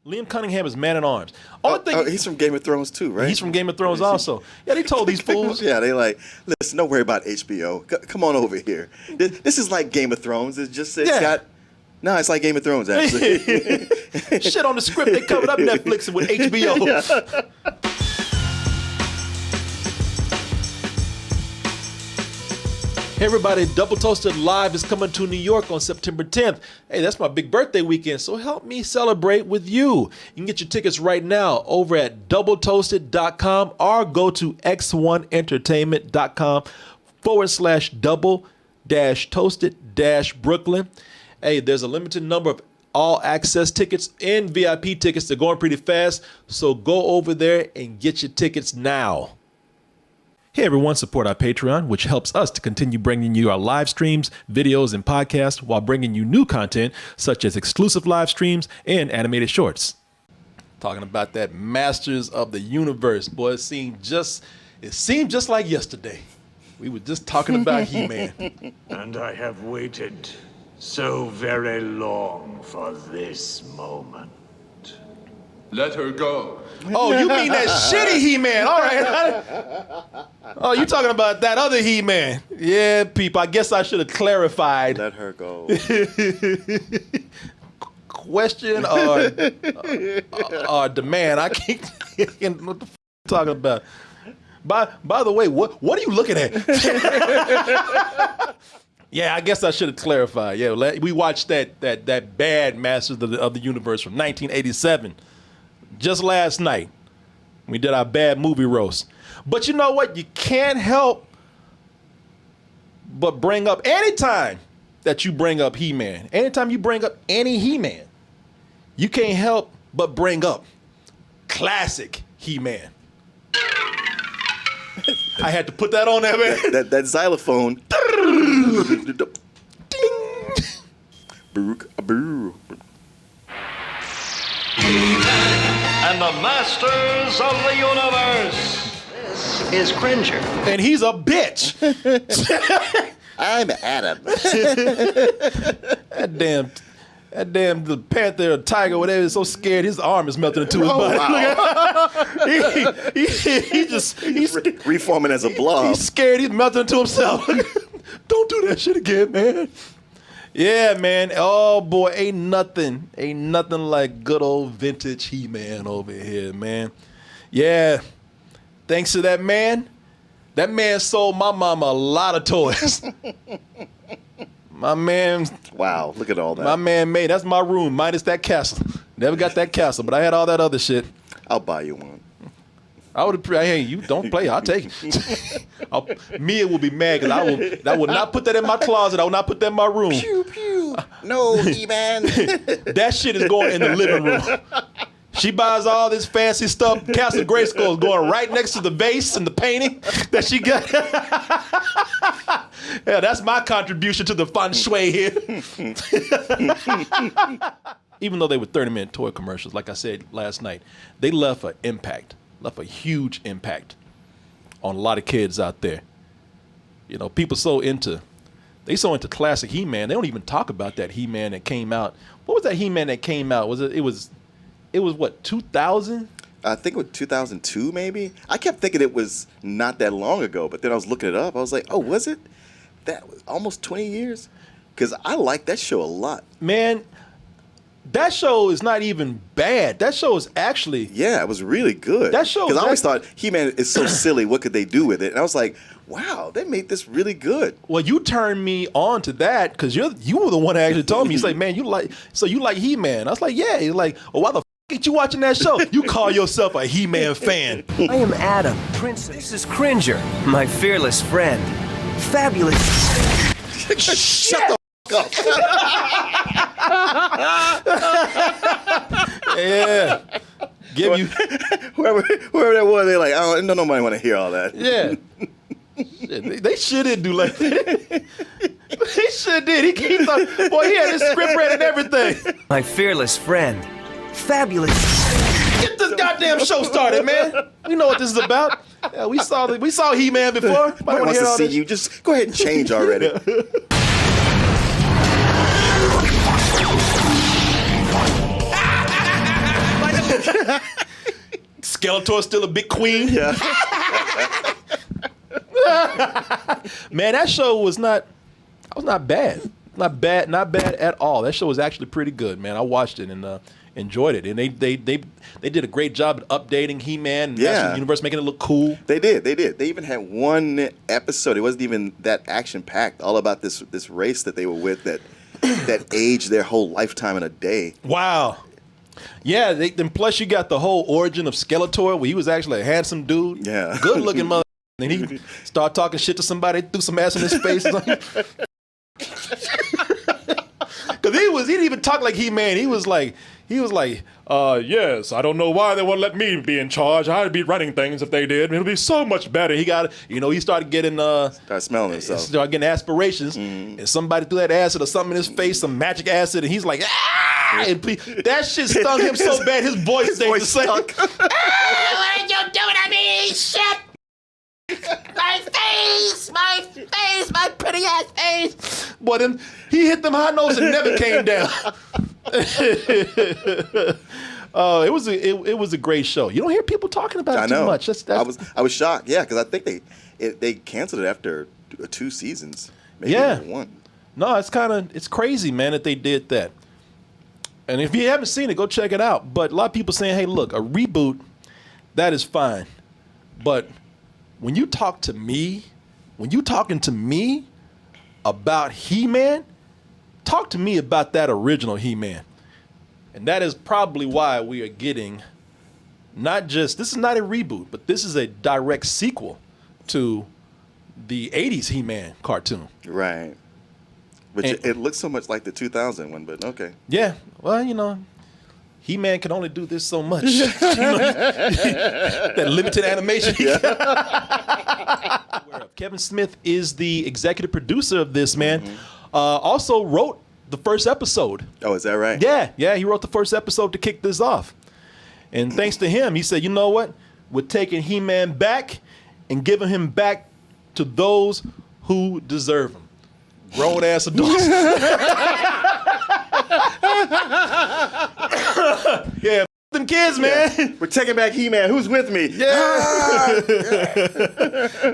Liam Cunningham is Man at Arms. Only thing he's from Game of Thrones too, right? He's from Game of Thrones also. Yeah, they told these fools. Yeah, they like, listen, don't worry about HBO. Come on over here. This is like Game of Thrones. It's like Game of Thrones, actually. Shit on the script, they covered up Netflix with HBO. Yeah. Hey everybody, Double Toasted Live is coming to New York on September 10th. Hey, that's my big birthday weekend, so help me celebrate with you. You can get your tickets right now over at doubletoasted.com or go to x1entertainment.com/double-toasted-Brooklyn. Hey, there's a limited number of all access tickets and VIP tickets. They're going pretty fast, so go over there and get your tickets now. Hey everyone, support our Patreon, which helps us to continue bringing you our live streams, videos, and podcasts while bringing you new content such as exclusive live streams and animated shorts. Talking about that Masters of the Universe, boy, it seemed just like yesterday. We were just talking about He-Man. And I have waited so very long for this moment. Let her go. Oh, you mean that shitty He-Man. All right. Oh, you talking about that other He-Man. Yeah, people, I guess I should have clarified. Let her go. Question or demand. I can't what the f you talking about. By the way, what are you looking at? Yeah, I guess I should have clarified. Yeah, we watched that bad Masters of the Universe from 1987. Just last night, we did our bad movie roast. But you know what? You can't help but bring up anytime that you bring up He-Man. Anytime you bring up any He-Man, you can't help but bring up classic He-Man. I had to put that on there, man. That xylophone. Ding. And the Masters of the Universe. This is Cringer. And he's a bitch. I'm Adam. That damn the panther or tiger, whatever, is so scared his arm is melting into his body. Wow. he's reforming as a blob. He's scared. He's melting into himself. Don't do that shit again, man. Yeah, man. Oh boy, ain't nothing like good old vintage He-Man over here, man. Yeah. Thanks to that man sold my mama a lot of toys. My man. Wow, look at all that. My man made, that's my room, minus that castle. Never got that castle, but I had all that other shit. I'll buy you one. I would, hey, you don't play, I'll take it. Mia will be mad because I will not put that in my closet. I will not put that in my room. Pew, pew. No, He-Man. That shit is going in the living room. She buys all this fancy stuff. Castle Grayskull is going right next to the vase and the painting that she got. Yeah, that's my contribution to the feng shui here. Even though they were 30-minute toy commercials, like I said last night, they left a huge impact on a lot of kids out there. You know, people so into classic He-Man, they don't even talk about that He-Man that came out. What was that He-Man that came out? It was what, 2000? I think it was 2002 maybe. I kept thinking it was not that long ago, but then I was looking it up. I was like, oh, was it? That was almost 20 years? Because I like that show a lot. Man, that show is not even bad. That show is actually... Yeah, it was really good. That show... Because I always thought, He-Man is so silly, what could they do with it? And I was like, wow, they made this really good. Well, you turned me on to that because you were the one that actually told me. He's like, man, you like He-Man. I was like, yeah. He's like, oh, why the f*** ain't you watching that show? You call yourself a He-Man fan. I am Adam, Prince. This is Cringer, my fearless friend. Fabulous. Shut the f*** up. Yeah. Give you whoever that was, they're like, oh, no, nobody want to hear all that. Yeah. Shit, they sure did do like that. They sure did. He boy, he had his script read and everything. My fearless friend. Fabulous. Get this goddamn show started, man. We know what this is about. Yeah, we saw He-Man before. Nobody wants to see you. Just go ahead and change already. Skeletor's still a big queen. Yeah. Man, that show was not bad. Not bad at all. That show was actually pretty good, man. I watched it and enjoyed it. And they did a great job at updating He-Man and Masters of the Universe, making it look cool. They did. They even had one episode. It wasn't even that action packed. All about this race that they were with that aged their whole lifetime in a day. Wow. Yeah, then plus you got the whole origin of Skeletor, where he was actually a handsome dude. Yeah. Good looking mother. And he started talking shit to somebody, threw some ass in his face. Because he didn't even talk like He-Man. He was like, yes, I don't know why they won't let me be in charge. I'd be running things if they did. It'll be so much better. He started getting Started smelling himself. Started getting aspirations, and somebody threw that acid or something in his face, some magic acid, and he's like, ah! And that shit stung him so bad his voice stayed the same. What are you doing to me, shit? My face, my pretty ass face. Boy, then he hit them high notes and never came down. It was a great show. You don't hear people talking about it too much. I was shocked. Yeah, because I think they canceled it after 2 seasons. Maybe even 1. No, it's crazy, man, that they did that. And if you haven't seen it, go check it out. But a lot of people saying, hey, look, a reboot, that is fine. But when you talk to me, when you talking to me about He-Man, talk to me about that original He-Man. And that is probably why we are getting this is not a reboot, but this is a direct sequel to the 80s He-Man cartoon. Right. Which it looks so much like the 2000 one, but okay. Yeah. Well, He-Man can only do this so much. That limited animation. Kevin Smith is the executive producer of this, man. Also wrote the first episode. Oh, is that right? Yeah, he wrote the first episode to kick this off. And thanks to him, he said, you know what? We're taking He-Man back and giving him back to those who deserve him. Grown ass adults. Yeah, them kids, man. We're taking back He-Man. Who's with me? Yeah.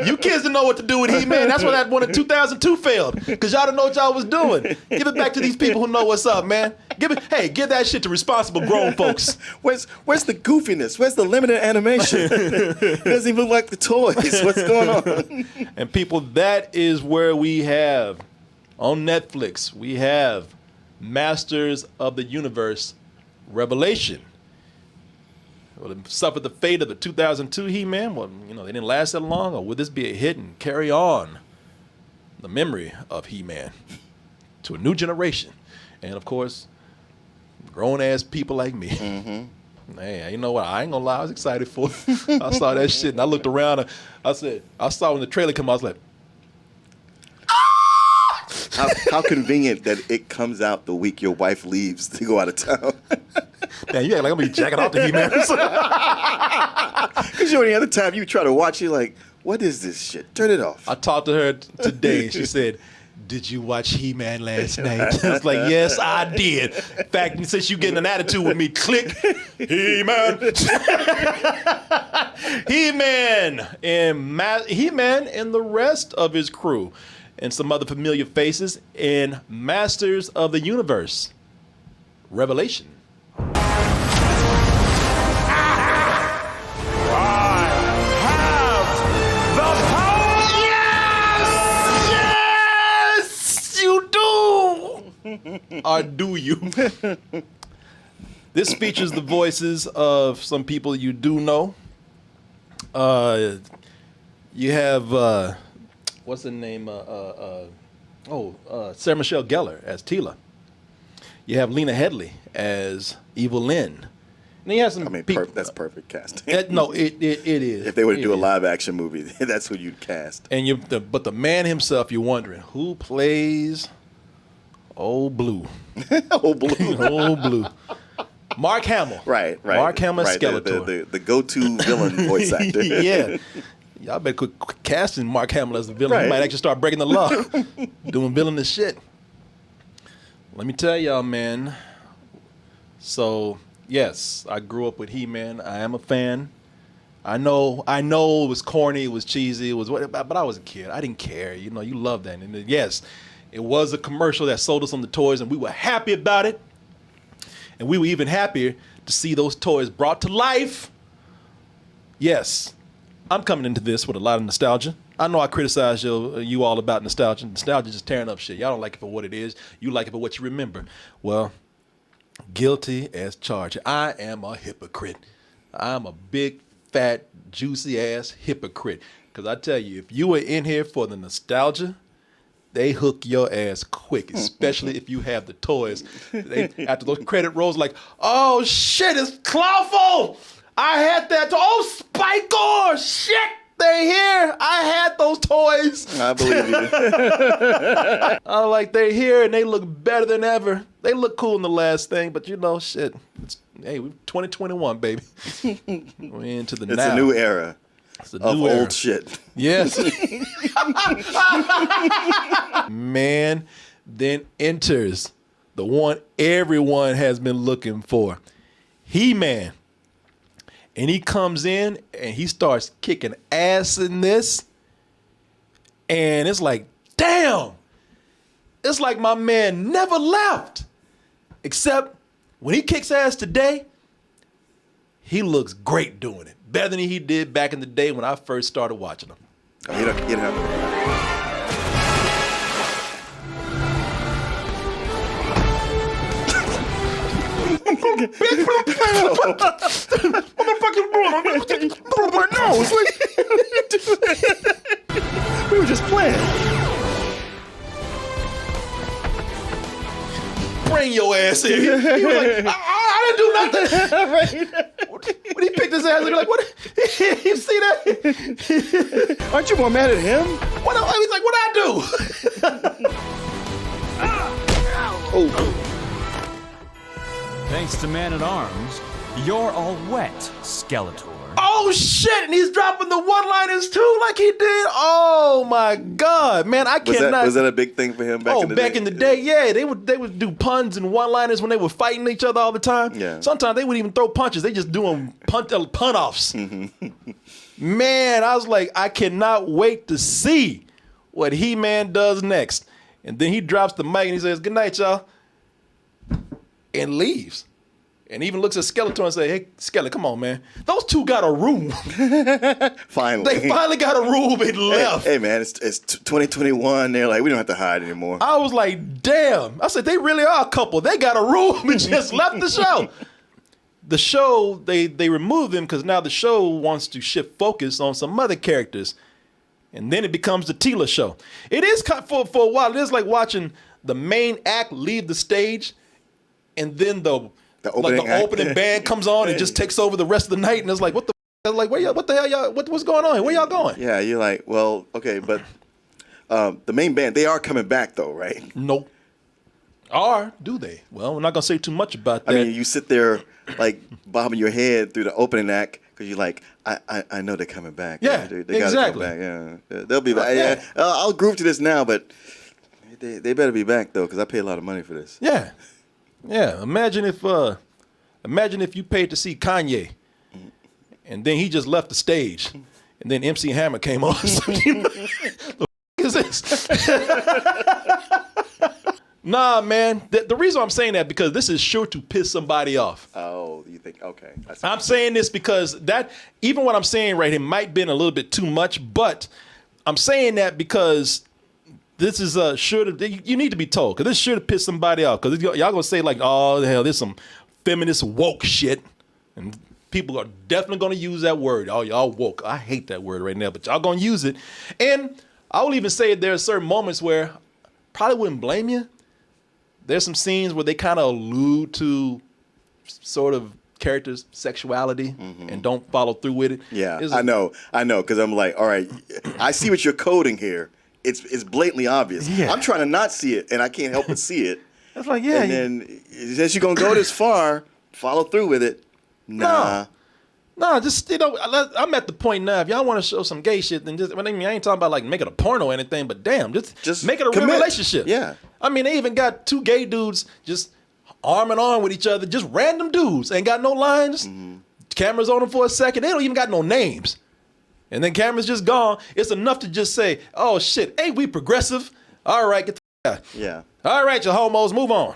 You kids didn't know what to do with He-Man. That's why that one in 2002 failed. Because y'all didn't know what y'all was doing. Give it back to these people who know what's up, man. Give that shit to responsible grown folks. Where's the goofiness? Where's the limited animation? It doesn't even look like the toys. What's going on? And people, that is where we have, on Netflix, we have Masters of the Universe Revelation. Will it suffer the fate of the 2002 He-Man? Well, they didn't last that long, or would this be a hit and carry on the memory of He-Man to a new generation? And of course, grown-ass people like me. Man, you know what? I ain't gonna lie, I was excited for it. I saw that shit and I looked around and I saw when the trailer came out, I was like, How convenient that it comes out the week your wife leaves to go out of town. man, you act like I'm gonna be jacking off to He-Man. Because any other time you try to watch, you're like, what is this shit? Turn it off. I talked to her today and she said, did you watch He-Man last night? I was like, yes, I did. In fact, since you getting an attitude with me, click, He-Man. He-Man and the rest of his crew and some other familiar faces in Masters of the Universe Revelation. Or do you? This features the voices of some people you do know. You have what's her name? Sarah Michelle Gellar as Tila. You have Lena Headey as Evil Lynn. And he has some. That's perfect casting. It is. If they were to do a live action movie, that's who you'd cast. And but the man himself, you're wondering who plays Old Blue. Old Blue. Old Blue. Mark Hamill. Right. Mark Hamill as Skeletor. The go-to villain voice actor. Yeah. Y'all better quit casting Mark Hamill as the villain. Right. He might actually start breaking the law. Doing villainous shit. Let me tell y'all, man. So, yes, I grew up with He-Man. I am a fan. I know it was corny, it was cheesy, it was what, but I was a kid. I didn't care. You know, you love that. And yes, it was a commercial that sold us on the toys, and we were happy about it. And we were even happier to see those toys brought to life. Yes, I'm coming into this with a lot of nostalgia. I know I criticize you all about nostalgia. Nostalgia just tearing up shit. Y'all don't like it for what it is. You like it for what you remember. Well, guilty as charged. I am a hypocrite. I'm a big, fat, juicy ass hypocrite. Because I tell you, if you were in here for the nostalgia, they hook your ass quick, especially if you have the toys. After those credit rolls, like, oh shit, it's Clawful! I had that. Oh, Spike shit! They're here. I had those toys. I believe you. I'm like, they're here and they look better than ever. They look cool in the last thing, but you know, shit. Hey, we're 2021, baby. We're into the now. It's a new era It's a of new era. old shit. Yes. Man, then enters the one everyone has been looking for, He-Man. And he comes in and he starts kicking ass in this. And it's like, damn. It's like my man never left. Except when he kicks ass today, he looks great doing it. Better than he did back in the day when I first started watching him. Oh, you know. We were just playing. Bring your ass in. He was like, I didn't do nothing. When he picked his ass, he was like, what? You see that? Aren't you more mad at him? What? He's like, what'd I do? Oh. Thanks to Man-at-Arms, you're all wet, Skeletor. Oh shit! And he's dropping the one-liners too, like he did. Oh my god, man! I cannot. Was that a big thing for him back in the day? Back in the day, yeah, they would do puns and one-liners when they were fighting each other all the time. Yeah. Sometimes they wouldn't even throw punches; they just doing pun-offs. Man, I was like, I cannot wait to see what He-Man does next. And then he drops the mic and he says, "Good night, y'all," and leaves. And even looks at Skeletor and say, "Hey, Skeletor, come on, man. Those two got a room." Finally. They finally got a room and left. Hey, man, it's 2021. They're like, we don't have to hide anymore. I was like, damn. I said, they really are a couple. They got a room and just left the show. The show, they removed them because now the show wants to shift focus on some other characters. And then it becomes the Tila show. It is for a while. It is like watching the main act leave the stage and then the opening band comes on and just takes over the rest of the night, and it's like, what the hell, y'all? What's going on? Where y'all going? Yeah, you're like, well, okay, but the main band, they are coming back though, right? Nope. Or do they? Well, we're not gonna say too much about that. I mean, you sit there like bobbing your head through the opening act because you're like, I know they're coming back. Yeah, they exactly. gotta come back. Yeah, they'll be back. Yeah, I'll groove to this now, but they better be back though because I pay a lot of money for this. Yeah. Yeah, imagine if you paid to see Kanye, and then he just left the stage, and then MC Hammer came on. The is this? Nah, man. The reason I'm saying that because this is sure to piss somebody off. Oh, you think? Okay. I'm saying this because that even what I'm saying right here might been a little bit too much, but I'm saying that because. This is sure to, you need to be told, because this is sure to piss somebody off. Because y'all going to say like, oh, the hell, there's some feminist woke shit. And people are definitely going to use that word. Oh, y'all woke. I hate that word right now, but y'all going to use it. And I will even say there are certain moments where probably wouldn't blame you. There's some scenes where they kind of allude to sort of characters' sexuality and don't follow through with it. Yeah, I know. Because I'm like, all right, I see what you're coding here. It's blatantly obvious. Yeah. I'm trying to not see it, and I can't help but see it. It's like, yeah. And then, since you're going to go this far, follow through with it. Nah. No, just, I'm at the point now, if y'all want to show some gay shit, then just, I ain't talking about like making a porno or anything, but damn, just make it a real relationship. Yeah. I mean, they even got two gay dudes just arm in arm with each other, just random dudes, ain't got no lines. Cameras on them for a second. They don't even got no names. And then camera's just gone. It's enough to just say, oh shit, ain't we progressive? All right, get the out. Yeah. All right, you homos, move on.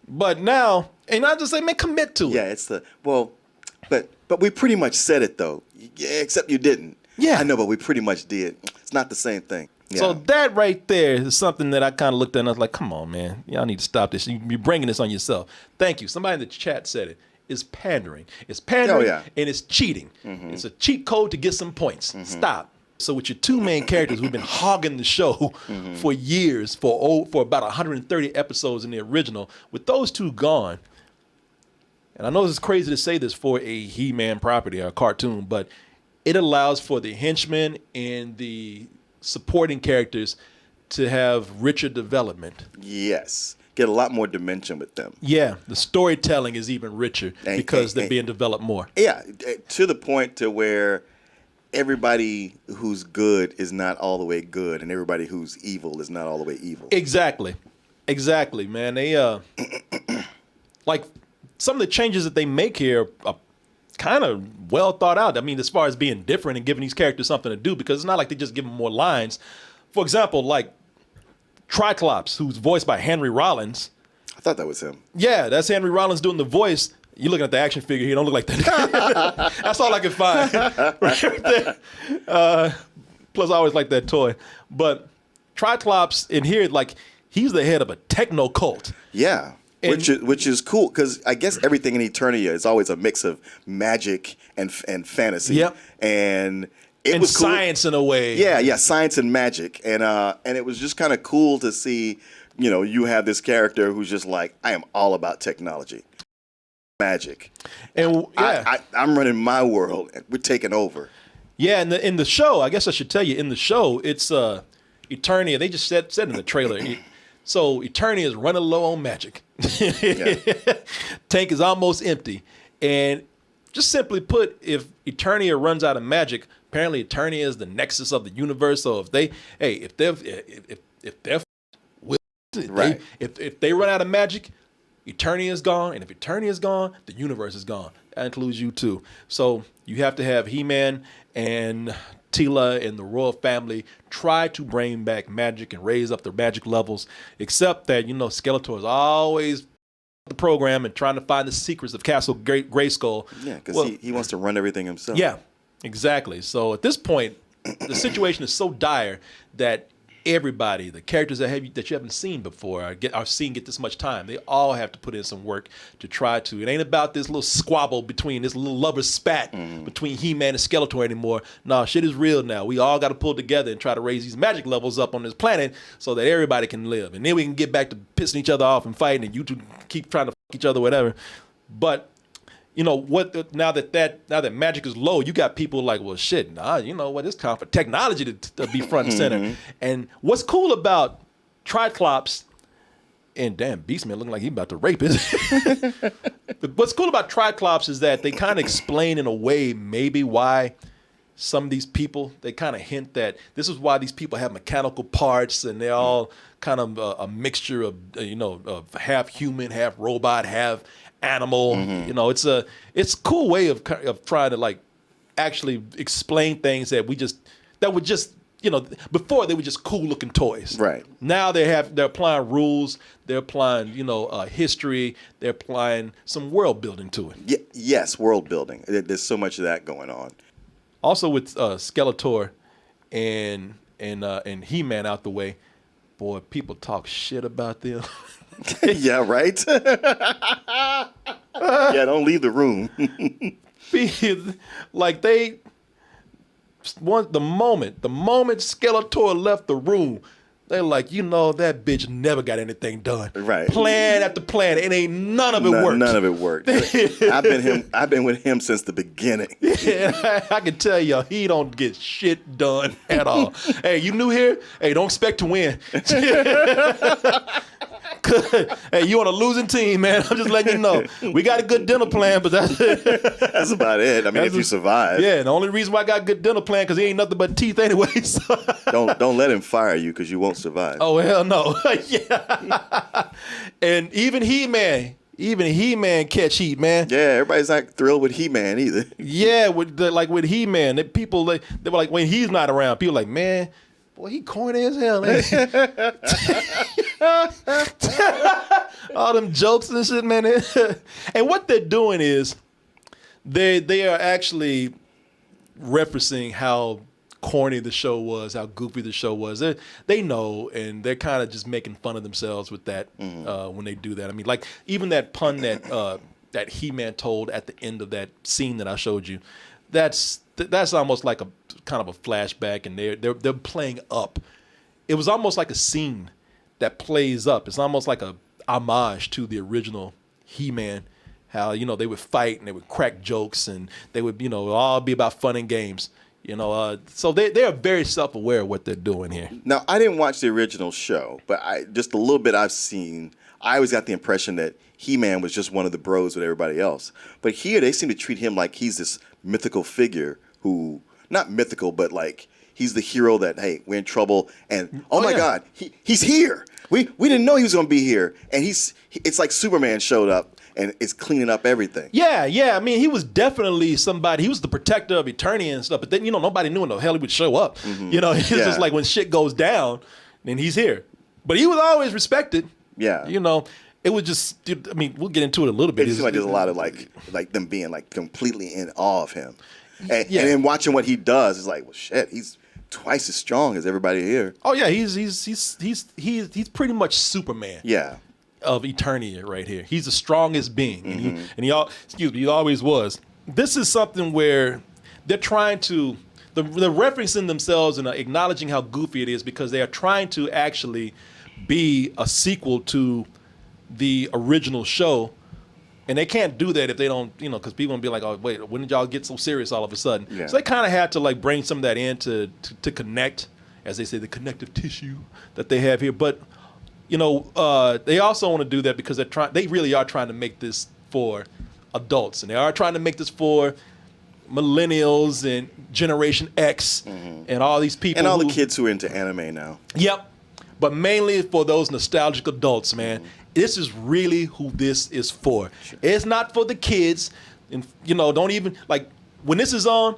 But now, and I just say, man, commit to it. Yeah, it's the, well, but we pretty much said it though. Yeah, except you didn't. Yeah. I know, but we pretty much did. It's not the same thing. Yeah. So that right there is something that I kind of looked at and I was like, come on, man. Y'all need to stop this. You're bringing this on yourself. Thank you. Somebody in the chat said it. It's pandering. It's pandering and it's cheating. It's a cheat code to get some points. Stop. So with your two main characters who've been hogging the show for years, for about 130 episodes in the original, with those two gone, and I know it's crazy to say this for a He-Man property or a cartoon, but it allows for the henchmen and the supporting characters to have richer development. Yes. Get a lot more dimension with them. Yeah, the storytelling is even richer because they're being developed more. Yeah, to the point to where everybody who's good is not all the way good, and everybody who's evil is not all the way evil. Exactly, man. They like some of the changes that they make here are kind of well thought out. I mean, as far as being different and giving these characters something to do, because it's not like they just give them more lines. For example, like Triclops, who's voiced by Henry Rollins. I thought that was him. Yeah, that's Henry Rollins doing the voice. You're looking at the action figure. He don't look like that. That's all I can find right there. Plus, I always like that toy. But Triclops in here, like, he's the head of a techno cult. Yeah. Which is cool, because I guess everything in Eternia is always a mix of magic and fantasy. Yep. And it was cool. Science in a way. Yeah, science and magic. And it was just kind of cool to see, you have this character who's just like, I am all about technology. Magic. And I'm running my world. We're taking over. Yeah, and in the show, I guess I should tell you, in the show, it's Eternia. They just said in the trailer. So Eternia is running low on magic. Tank is almost empty. And just simply put, if Eternia runs out of magic, apparently Eternia is the nexus of the universe. So if they run out of magic, Eternia is gone. And if Eternia is gone, the universe is gone. That includes you too. So you have to have He-Man and Tila and the royal family try to bring back magic and raise up their magic levels, except that, Skeletor is always the program and trying to find the secrets of Castle Grayskull. Yeah, because he wants to run everything himself. Yeah, exactly. So at this point, the situation is so dire that everybody, the characters that you haven't seen before, get this much time. They all have to put in some work to try to. It ain't about this little squabble between this little lover spat between He-Man and Skeletor anymore. No, shit is real now. We all got to pull together and try to raise these magic levels up on this planet so that everybody can live, and then we can get back to pissing each other off and fighting, and you two keep trying to fuck each other, whatever. But what? Now that magic is low, you got people like, well, shit. Nah, it's time for technology to be front and center. And what's cool about Triclops, and damn, Beastman looking like he about to rape it. What's cool about Triclops is that they kind of explain in a way maybe why some of these people, they kind of hint that this is why these people have mechanical parts and they're all kind of a mixture of of half human, half robot, half animal. It's a cool way of trying to like actually explain things that would just before they were just cool looking toys. Right. Now they're applying rules, they're applying history, they're applying some world building to it. Yes, world building. There's so much of that going on. Also with Skeletor and He-Man out the way, boy, people talk shit about them. Yeah, right? Yeah, don't leave the room. Like the moment Skeletor left the room, they're like, that bitch never got anything done. Right. Plan after plan, it ain't none of it worked. None of it worked. I've been with him since the beginning. Yeah, I can tell you, he don't get shit done at all. Hey, you new here? Hey, don't expect to win. Hey, you on a losing team, man. I'm just letting you know. We got a good dinner plan, but that's that's about it. I mean, if you survive. Yeah, the only reason why I got a good dinner plan because he ain't nothing but teeth anyway. So. Don't let him fire you because you won't survive. Oh, hell no. Yeah. And even He-Man, Even He-Man catch heat, man. Yeah, everybody's not thrilled with He-Man either. Yeah, with He-Man, people they were like, when he's not around, people like, man, boy, he corny as hell, man. All them jokes and shit, man. And what they're doing is they are actually referencing how corny the show was, how goofy the show was. They know, and they're kind of just making fun of themselves with that when they do that. I mean, like even that pun that He-Man told at the end of that scene that I showed you, that's almost like a kind of a flashback, and they're playing up. It was almost like a scene that plays up. It's almost like a homage to the original He-Man. How they would fight and they would crack jokes and they would all be about fun and games. So they are very self-aware of what they're doing here. Now, I didn't watch the original show, but just a little bit I've seen, I always got the impression that He-Man was just one of the bros with everybody else. But here they seem to treat him like he's this mythical figure who, not mythical, but like he's the hero that, hey, we're in trouble and oh my God, he's here. We didn't know he was going to be here. And it's like Superman showed up and is cleaning up everything. Yeah. I mean, he was definitely somebody. He was the protector of Eternia and stuff. But then, nobody knew when the hell he would show up. Mm-hmm. It's just like when shit goes down, then he's here. But he was always respected. Yeah. It was just, I mean, we'll get into it a little bit. It seems like there's a lot of like them being like completely in awe of him. And then watching what he does is like, well, shit, he's twice as strong as everybody here. Oh yeah, he's pretty much Superman. Yeah. Of Eternia right here. He's the strongest being. And he always was. This is something where they're trying to, they're referencing themselves and acknowledging how goofy it is because they are trying to actually be a sequel to the original show. And they can't do that if they don't, because people will be like, oh, wait, when did y'all get so serious all of a sudden? Yeah. So they kind of had to like bring some of that in to connect, as they say, the connective tissue that they have here. But they also want to do that because they really are trying to make this for adults, and they are trying to make this for millennials and Generation X and all these people. And all the kids who are into anime now. Yep. But mainly for those nostalgic adults, man. This is really who this is for. Sure. It's not for the kids. And, don't even, like, when this is on,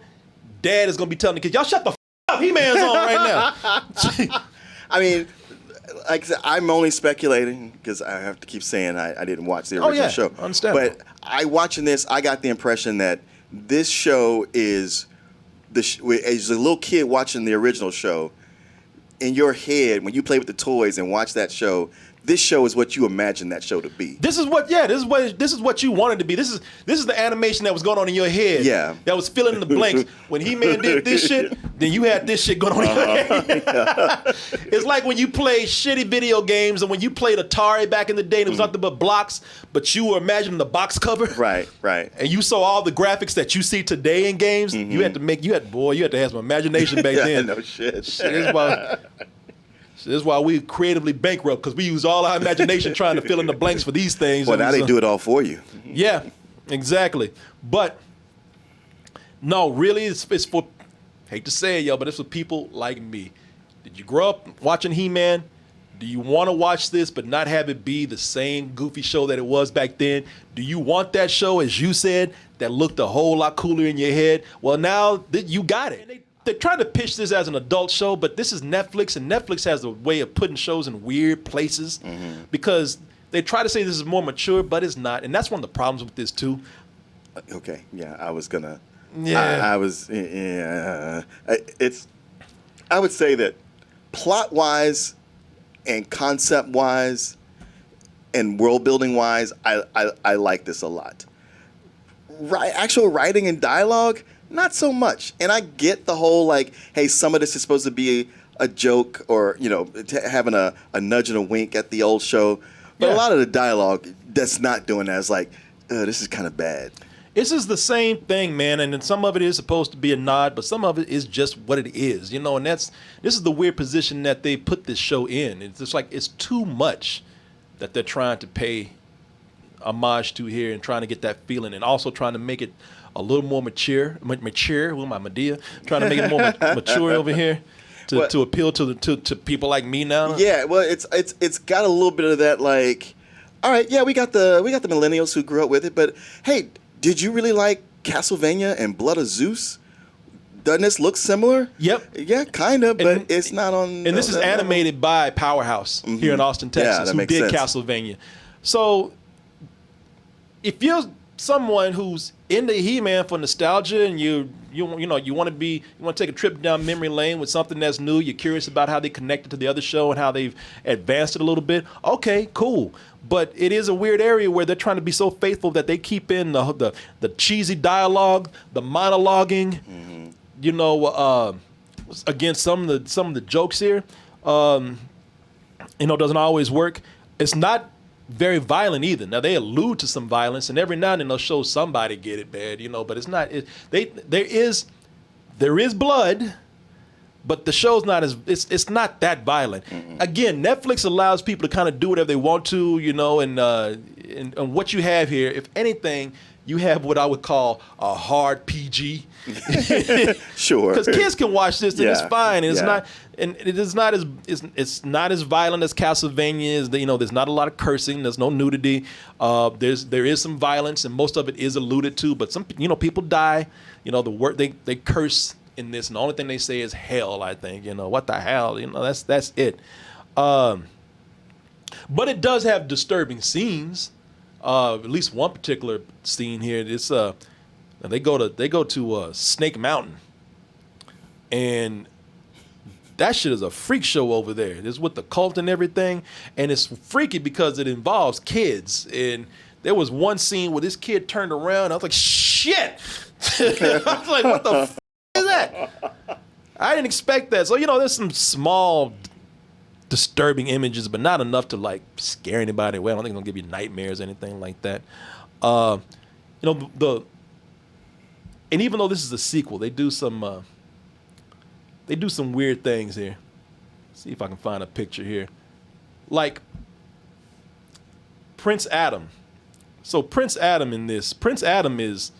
Dad is going to be telling the kids, y'all shut the up. He-Man's on right now. I mean, like I said, I'm only speculating because I have to keep saying I didn't watch the original show. Understandable. But watching this, I got the impression that this show is as a little kid watching the original show. In your head, when you play with the toys and watch that show, this show is what you imagine that show to be. This is what you wanted to be. This is the animation that was going on in your head. Yeah. That was filling in the blanks. When He-Man did this shit, then you had this shit going on in your head. It's like when you play shitty video games and when you played Atari back in the day and it was nothing but blocks, but you were imagining the box cover. Right. And you saw all the graphics that you see today in games. You had to have some imagination back then. No shit. This is why we creatively bankrupt, because we use all our imagination trying to fill in the blanks for these things. Well, now they do it all for you. Yeah, exactly. But no, really, it's for, hate to say it, but it's for people like me. Did you grow up watching He-Man? Do you want to watch this but not have it be the same goofy show that it was back then? Do you want that show, as you said, that looked a whole lot cooler in your head? Well, now you got it. They're trying to pitch this as an adult show, but this is Netflix, and Netflix has a way of putting shows in weird places because they try to say this is more mature, but it's not. And that's one of the problems with this, too. Okay, yeah, I was going to... Yeah. I would say that plot-wise and concept-wise and world-building-wise, I like this a lot. Actual writing and dialogue... Not so much. And I get the whole, like, hey, some of this is supposed to be a joke or, having a nudge and a wink at the old show. But a lot of the dialogue that's not doing that is like, this is kind of bad. This is the same thing, man. And then some of it is supposed to be a nod, but some of it is just what it is, and this is the weird position that they put this show in. It's just like it's too much that they're trying to pay homage to here and trying to get that feeling and also trying to make it a little more mature. With my Medea, trying to make it more mature over here to appeal to people like me now. Yeah, well, it's got a little bit of that, like, all right, yeah, we got the millennials who grew up with it, but hey, did you really like Castlevania and Blood of Zeus? Doesn't this look similar? Yep. Yeah, kind of, but it's not on. And this is animated by Powerhouse here in Austin, Texas, who did Castlevania. So if you're someone who's into He-Man for nostalgia and you want to take a trip down memory lane with something that's new, you're curious about how they connected to the other show and how they've advanced it a little bit, okay, cool. But it is a weird area where they're trying to be so faithful that they keep in the cheesy dialogue, the monologuing, again, some of the jokes here, doesn't always work. It's not very violent either. Now they allude to some violence, and every now and then they'll show somebody get it bad, but it's not. There is blood, but the show's not as it's not that violent. Again, Netflix allows people to kind of do whatever they want to, and what you have here, if anything, you have what I would call a hard PG. Sure. Because kids can watch this and it's fine. And it's not, and it is not as it's not as violent as Castlevania is. There's not a lot of cursing. There's no nudity. There is some violence, and most of it is alluded to. But some people die. The word they curse in this, and the only thing they say is hell. I think what the hell. That's it. But it does have disturbing scenes. At least one particular scene here. It's they go to Snake Mountain, and that shit is a freak show over there. It's with the cult and everything, and it's freaky because it involves kids. And there was one scene where this kid turned around. And I was like, shit. I was like, what the f is that? I didn't expect that. So there's some small disturbing images, but not enough to like scare anybody away. I don't think it's gonna give you nightmares or anything like that. And even though this is a sequel, they do some weird things here. See if I can find a picture here. Like Prince Adam. So Prince Adam in this, Prince Adam is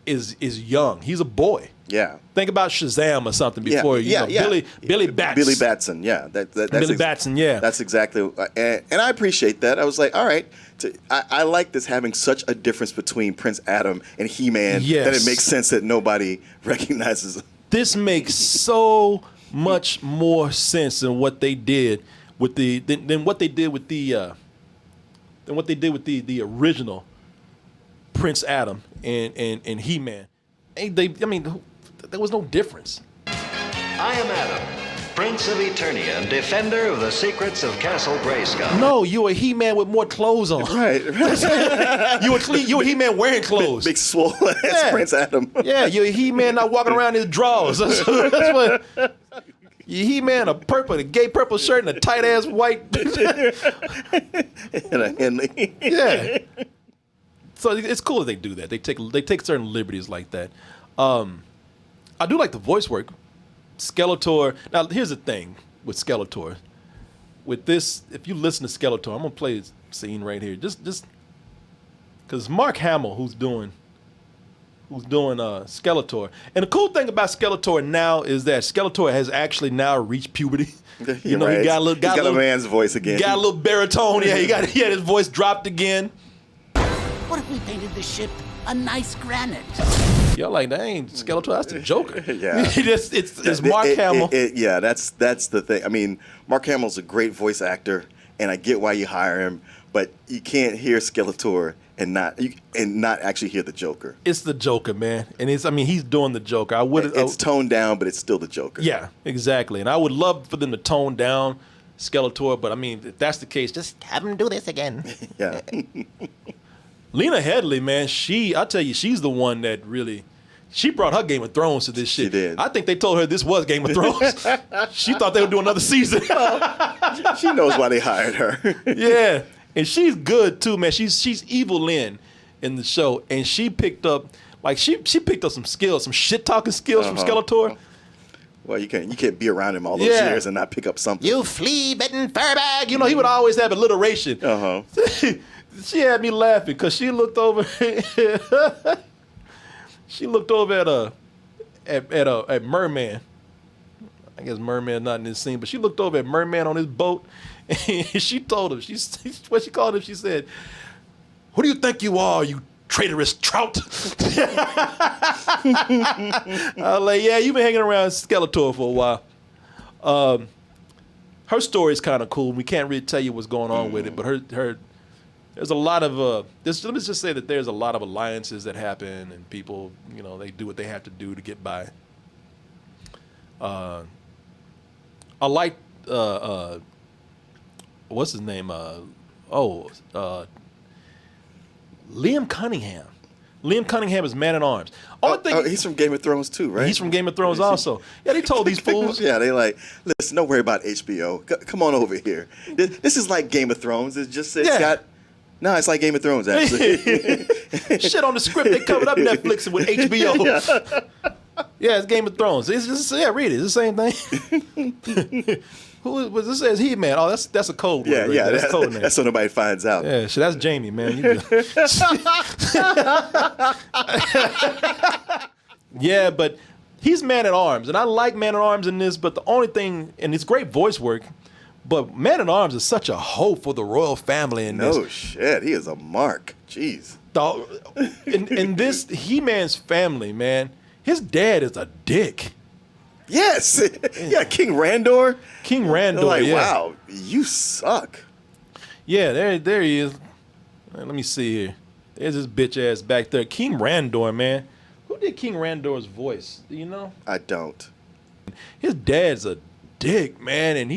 young. He's a boy. Yeah. Think about Shazam or something before Billy Batson. Billy Batson, yeah. That's Billy Batson, yeah. That's exactly, and I appreciate that. I was like, all right, I like this having such a difference between Prince Adam and He-Man that it makes sense that nobody recognizes him. This makes so much more sense than what they did with the original Prince Adam and He-Man. There was no difference. I am Adam, Prince of Eternia and defender of the secrets of Castle Grayskull. No, you a He-Man with more clothes on. Right. you a He-Man wearing clothes. Big swole ass Prince Adam. Yeah, you a He-Man not walking around in his drawers. That's what. You He-Man a gay purple shirt and a tight ass white. And a Henley. Yeah. So it's cool that they do that. They take certain liberties like that. I do like the voice work. Skeletor. Now here's the thing with Skeletor. With this, if you listen to Skeletor, I'm gonna play this scene right here. Just because Mark Hamill who's doing Skeletor. And the cool thing about Skeletor now is that Skeletor has actually now reached puberty. Right. He got a man's voice again. Got a little baritone. Yeah, he had his voice dropped again. What if we painted the ship a nice granite? Y'all like, that ain't Skeletor, that's the Joker. Yeah. it's Mark Hamill. That's the thing. I mean, Mark Hamill's a great voice actor, and I get why you hire him, but you can't hear Skeletor and not actually hear the Joker. It's the Joker, man. And he's doing the Joker. It's toned down, but it's still the Joker. Yeah, exactly. And I would love for them to tone down Skeletor, but if that's the case, just Have him do this again. Yeah. Lena Headey, man, I tell you, she's the one that really, she brought her Game of Thrones to this shit. She did. I think they told her this was Game of Thrones. She thought they would do another season. She knows why they hired her. Yeah, and she's good too, man. She's Evil Lynn in the show, and she picked up she picked up some skills, some shit talking skills from Skeletor. Well, you can't be around him all those years and not pick up something. You flea-bitten furbag. He would always have alliteration. She had me laughing because she looked over. She looked over at Merman. I guess Merman not in this scene, but she looked over at Merman on his boat, and she told him, what she called him, she said, "Who do you think you are, you traitorous trout?" I was like, yeah, you've been hanging around Skeletor for a while. Her story is kind of cool. We can't really tell you what's going on with it, but her there's a lot of let me just say that there's a lot of alliances that happen, and people, they do what they have to do to get by. I like what's his name? Liam Cunningham. Liam Cunningham is Man-at-Arms. He's from Game of Thrones too, right? He's from Game of Thrones also. Yeah, they told these fools. Yeah, they like, listen, don't worry about HBO. Come on over here. This is like Game of Thrones. It's like Game of Thrones, actually. Shit on the script. They covered up Netflix with HBO. Yeah, it's Game of Thrones. It's just, read it. It's the same thing. Who was this? Says He-Man. Oh, that's a code word. Yeah, that's code name. That's so nobody finds out. Yeah, shit, that's Jamie, man. Yeah, but he's Man-at-Arms, and I like Man-at-Arms in this, but the only thing, and it's great voice work, but Man-at-Arms is such a hope for the royal family in this. No shit, he is a mark. Jeez. In this He-Man's family, man, his dad is a dick. Yes. Yeah, King Randor. King Randor, like, yeah. Wow, you suck. Yeah, there he is. Let me see here. There's this bitch ass back there. King Randor, man. Who did King Randor's voice? Do you know? I don't. His dad's a dick, man, and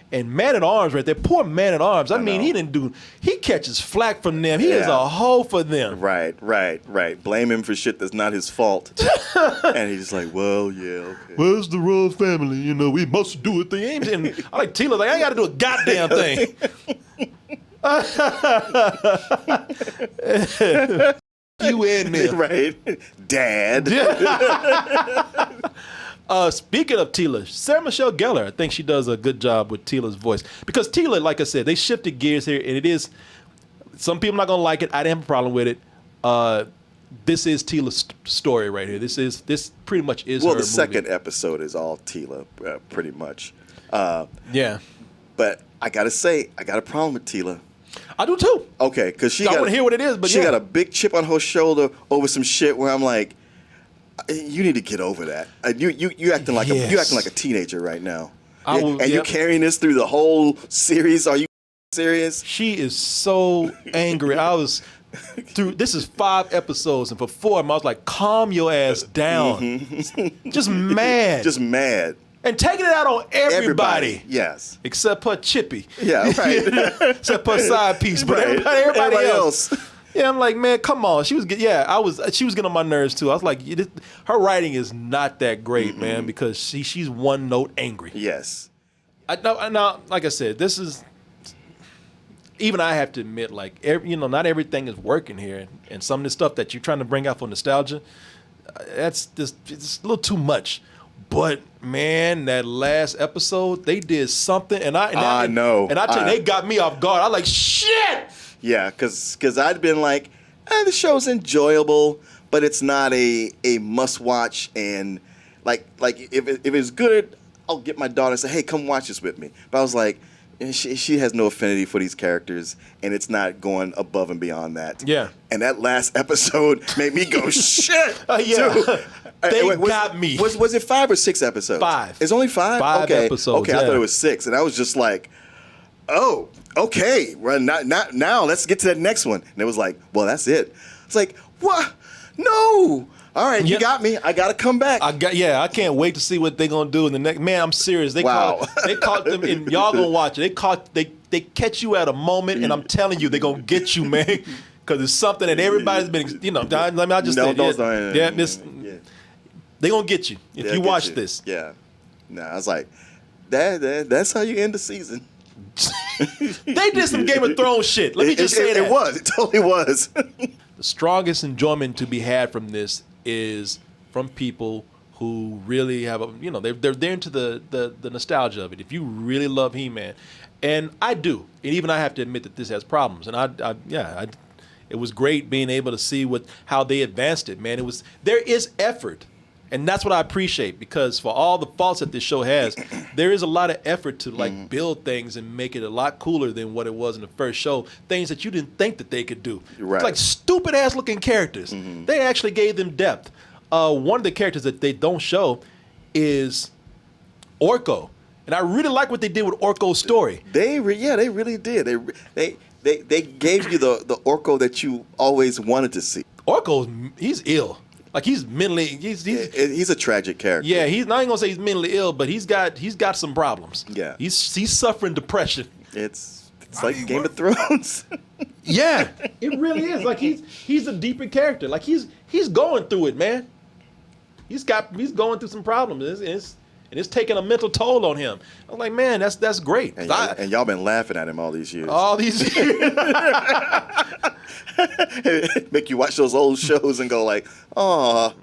and Man-at-Arms right there. Poor Man-at-Arms. I mean, he catches flack from them. He is a hoe for them. Right. Blame him for shit that's not his fault. And he's like, well, yeah, okay. Where's the royal family? We must do a thing. And I like Tila, like, I ain't got to do a goddamn thing. You in there. Right. Dad. Speaking of Tila, Sarah Michelle Gellar, I think she does a good job with Tila's voice. Because Tila, like I said, they shifted gears here, and it is, some people not going to like it. I didn't have a problem with it. This is Tila's story right here. This pretty much is her movie. Well, the second episode is all Tila, pretty much. Yeah. But I got to say, I got a problem with Tila. I do too. Okay, because I want to hear what it is, but she got a big chip on her shoulder over some shit where I'm like, you need to get over that. You acting like you acting like a teenager right now. You're carrying this through the whole series. Are you serious? She is so angry. This is 5 episodes, and for 4 of them, I was like, calm your ass down. Mm-hmm. Just mad. Just mad. And taking it out on everybody. Yes. Except for Chippy. Yeah, right. Except for side piece. But everybody else. Yeah, I'm like, man, come on. She was getting on my nerves too. I was like, her writing is not that great, man, because she's one note angry. Yes. Now, like I said, this is, even I have to admit, like, not everything is working here, and some of the stuff that you're trying to bring out for nostalgia, it's a little too much. But man, that last episode, they did something, and I know, and I tell you, they got me off guard. I was like, shit. Yeah, because I'd been like, the show's enjoyable, but it's not a must watch. And like if it's good, I'll get my daughter and say, hey, come watch this with me. But I was like, she has no affinity for these characters, and it's not going above and beyond that. Yeah. And that last episode made me go, shit. Yeah. Dude. They got me. Was it 5 or 6 episodes? 5. It's only 5? 5 episodes. Okay, yeah. I thought it was 6, and I was just like, oh, okay. Well, not now. Let's get to that next one. And it was like, well, that's it. It's like, what? No. All right, you got me. I got to come back. I can't wait to see what they're going to do in the next. Man, I'm serious. They caught them, and y'all going to watch it. They catch you at a moment, and I'm telling you, they're going to get you, man. Because it's something that everybody's been, I just say, they're going to get you if you watch this. Yeah. No, I was like, that's how you end the season. They did some Game of Thrones shit. Let me just say that. It was. It totally was. The strongest enjoyment to be had from this is from people who really have they're into the nostalgia of it. If you really love He-Man, and I do, and even I have to admit that this has problems, and it was great being able to see how they advanced it, man. There is effort And that's what I appreciate, because for all the faults that this show has, there is a lot of effort to like build things and make it a lot cooler than what it was in the first show. Things that you didn't think that they could do. Right. It's like stupid ass looking characters. They actually gave them depth. One of the characters that they don't show is Orko. And I really like what they did with Orko's story. They really did. They gave you the Orko that you always wanted to see. He's ill. Like he's mentally, he's a tragic character. Yeah, he's not even gonna say he's mentally ill, but he's got some problems. Yeah, he's suffering depression. It's like Game of Thrones. Yeah, it really is. Like he's a deeper character. Like he's going through it, man. He's going through some problems. And it's taking a mental toll on him. I'm like, man, that's great. And y'all been laughing at him all these years. All these years. Make you watch those old shows and go like, oh.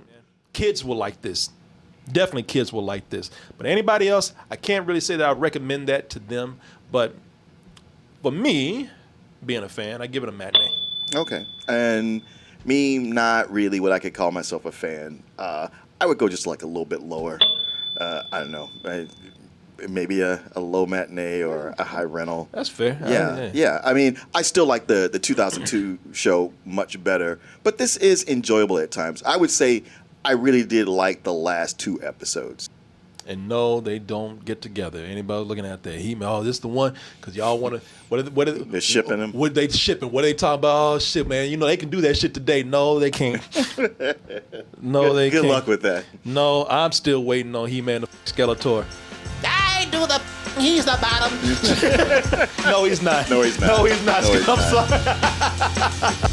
Kids will like this. Definitely kids will like this. But anybody else, I can't really say that I would recommend that to them. But for me, being a fan, I give it a matinee. Okay. And me, not really what I could call myself a fan. I would go just like a little bit lower. I don't know. Maybe a low matinee or a high rental. That's fair. Yeah. I mean, I still like the 2002 show much better, but this is enjoyable at times. I would say I really did like the last 2 episodes. And no, they don't get together. Anybody looking at that, this is the one, because y'all want to. What are they're shipping them? What they shipping? What are they talking about? Oh shit, man! You know they can do that shit today. No, they can't. No, they can't. Good luck with that. No, I'm still waiting on He-Man to Skeletor. I do he's the bottom. No, he's not. No, he's not. No, he's not. No, he's I'm sorry.